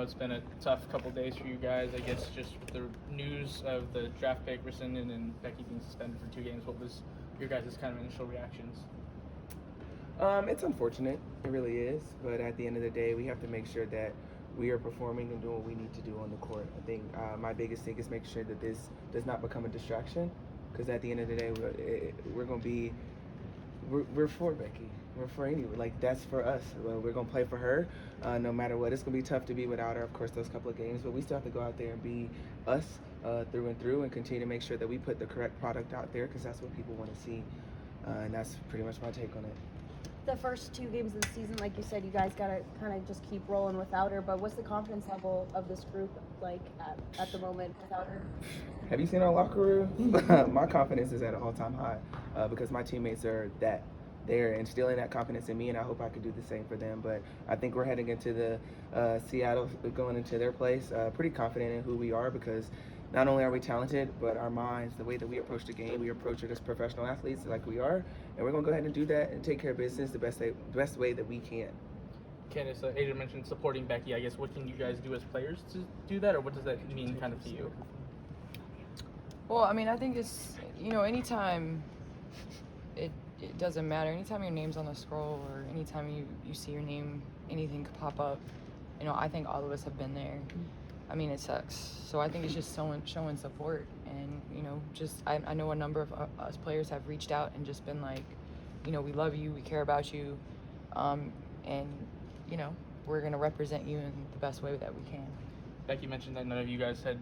it's been a tough couple days for you guys. I guess just with the news of the draft pick rescinded and Becky being suspended for 2 games, what was your guys' kind of initial reactions? It's unfortunate. It really is. But at the end of the day, we have to make sure that we are performing and doing what we need to do on the court. I think my biggest thing is making sure that this does not become a distraction. Because at the end of the day, we're for Becky. We're for anyone. Like, that's for us. We're going to play for her no matter what. It's going to be tough to be without her, of course, those couple of games. But we still have to go out there and be us through and through and continue to make sure that we put the correct product out there because that's what people want to see. And that's pretty much my take on it. The first 2 games of the season, like you said, you guys got to kind of just keep rolling without her. But what's the confidence level of this group like at the moment without her? Have you seen our locker room? My confidence is at an all-time high because my teammates are that. They're instilling that confidence in me, and I hope I could do the same for them. But I think we're heading into the Seattle, going into their place, pretty confident in who we are because not only are we talented, but our minds, the way that we approach the game, we approach it as professional athletes like we are, and we're going to go ahead and do that and take care of business the best way that we can. Candace, Adrian mentioned supporting Becky. I guess what can you guys do as players to do that, or what does that mean kind of to you? Well, I mean, I think it's, anytime it doesn't matter. Anytime your name's on the scroll or anytime you see your name, anything could pop up. I think all of us have been there. I mean, it sucks. So I think it's just showing support. And, I know a number of us players have reached out and just been like, we love you, we care about you. And, we're going to represent you in the best way that we can. Becky mentioned that none of you guys had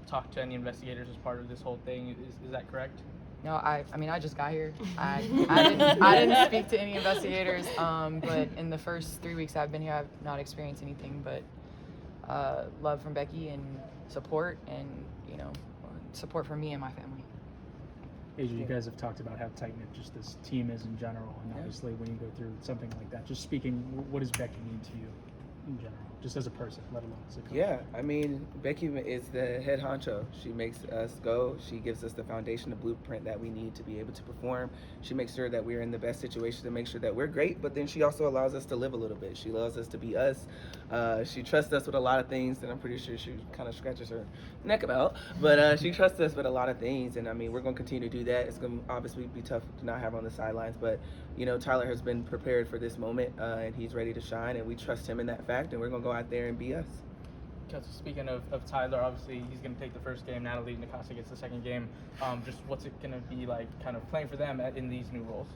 talked to any investigators as part of this whole thing. Is that correct? No, I mean, I just got here. I didn't speak to any investigators, but in the first 3 weeks I've been here, I've not experienced anything but love from Becky and support and, support from me and my family. Adrian, you guys have talked about how tight-knit just this team is in general, and obviously when you go through something like that, just speaking, what does Becky mean to you in general, just as a person, let alone as a coach? Yeah, I mean, Becky is the head honcho. She makes us go. She gives us the foundation, the blueprint that we need to be able to perform. She makes sure that we're in the best situation to make sure that we're great, but then she also allows us to live a little bit. She allows us to be us. She trusts us with a lot of things, and I'm pretty sure she kind of scratches her neck about, but she trusts us with a lot of things, and I mean, we're going to continue to do that. It's going to obviously be tough to not have her on the sidelines, but Tyler has been prepared for this moment, and he's ready to shine, and we trust him in that fact, and we're going to go out there and be us. Kelsey, speaking of Tyler, obviously he's going to take the first game. Natalie Nakasa gets the second game. Just what's it going to be like kind of playing for them in these new roles?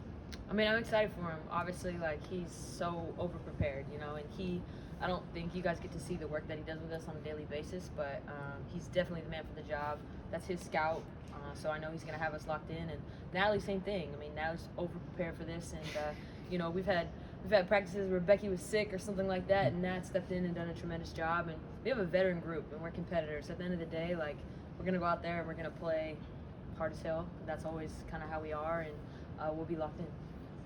I mean, I'm excited for him. Obviously, he's so over-prepared, and I don't think you guys get to see the work that he does with us on a daily basis, but he's definitely the man for the job. That's his scout, so I know he's going to have us locked in. And Natalie, same thing. I mean, Natalie's over-prepared for this, and, we've had practices where Becky was sick or something like that, and Nat stepped in and done a tremendous job. And we have a veteran group, and we're competitors. At the end of the day, we're going to go out there and we're going to play hard as hell. That's always kind of how we are, and we'll be locked in.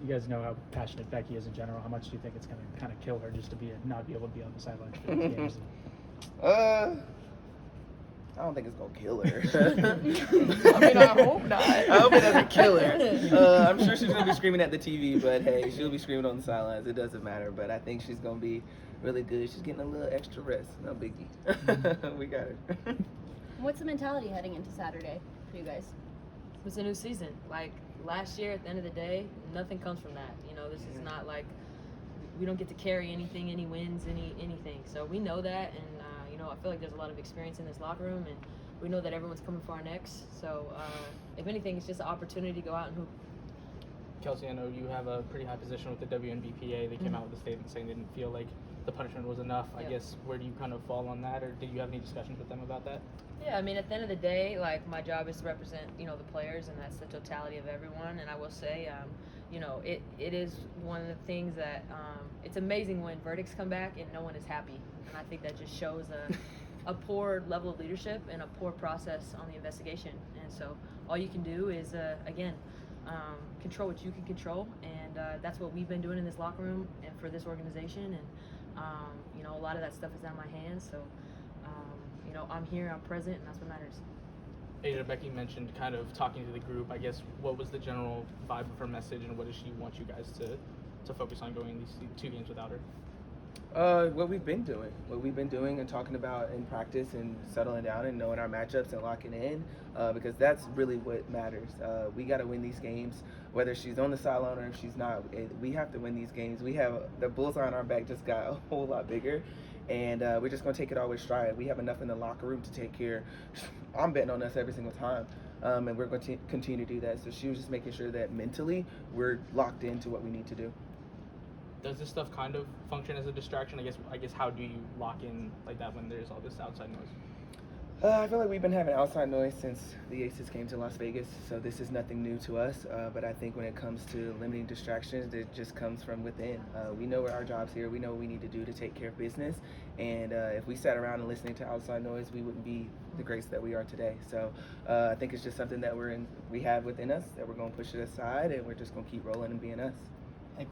You guys know how passionate Becky is in general. How much do you think it's going to kind of kill her just to not be able to be on the sidelines for these games? I don't think it's going to kill her. I mean, I hope not. I hope it doesn't kill her. I'm sure she's going to be screaming at the TV, but hey, she'll be screaming on the sidelines. It doesn't matter, but I think she's going to be really good. She's getting a little extra rest. No biggie. We got her. What's the mentality heading into Saturday for you guys? It's a new season. Last year, at the end of the day, nothing comes from that. This is not we don't get to carry anything, any wins, anything. So we know that, and I feel like there's a lot of experience in this locker room, and we know that everyone's coming for our necks. So if anything, it's just an opportunity to go out and hoop. Kelsey, I know you have a pretty high position with the WNBPA. They came out with a statement saying they didn't feel like the punishment was enough. I guess where do you kind of fall on that, or did you have any discussions with them about that? Yeah, I mean, at the end of the day, my job is to represent, the players, and that's the totality of everyone. And I will say, it is one of the things that it's amazing when verdicts come back and no one is happy. And I think that just shows a poor level of leadership and a poor process on the investigation. And so all you can do is, control what you can control. And that's what we've been doing in this locker room and for this organization. And, a lot of that stuff is out of my hands. So, I'm here, I'm present, and that's what matters. Ada, Becky mentioned kind of talking to the group. I guess what was the general vibe of her message, and what does she want you guys to focus on going these 2 games without her? What we've been doing and talking about in practice and settling down and knowing our matchups and locking in, because that's really what matters. We got to win these games, whether she's on the sideline or if she's not. We have to win these games. We have the bullseye on our back just got a whole lot bigger, and we're just going to take it all with stride. We have enough in the locker room to take care. I'm betting on us every single time. And we're going to continue to do that. So she was just making sure that mentally we're locked into what we need to do. Does this stuff kind of function as a distraction? I guess how do you lock in like that when there's all this outside noise? I feel like we've been having outside noise since the Aces came to Las Vegas, so this is nothing new to us. But I think when it comes to limiting distractions, it just comes from within. We know our job's here. We know what we need to do to take care of business. And if we sat around and listening to outside noise, we wouldn't be the greats that we are today. So I think it's just something that we have within us that we're going to push it aside, and we're just going to keep rolling and being us.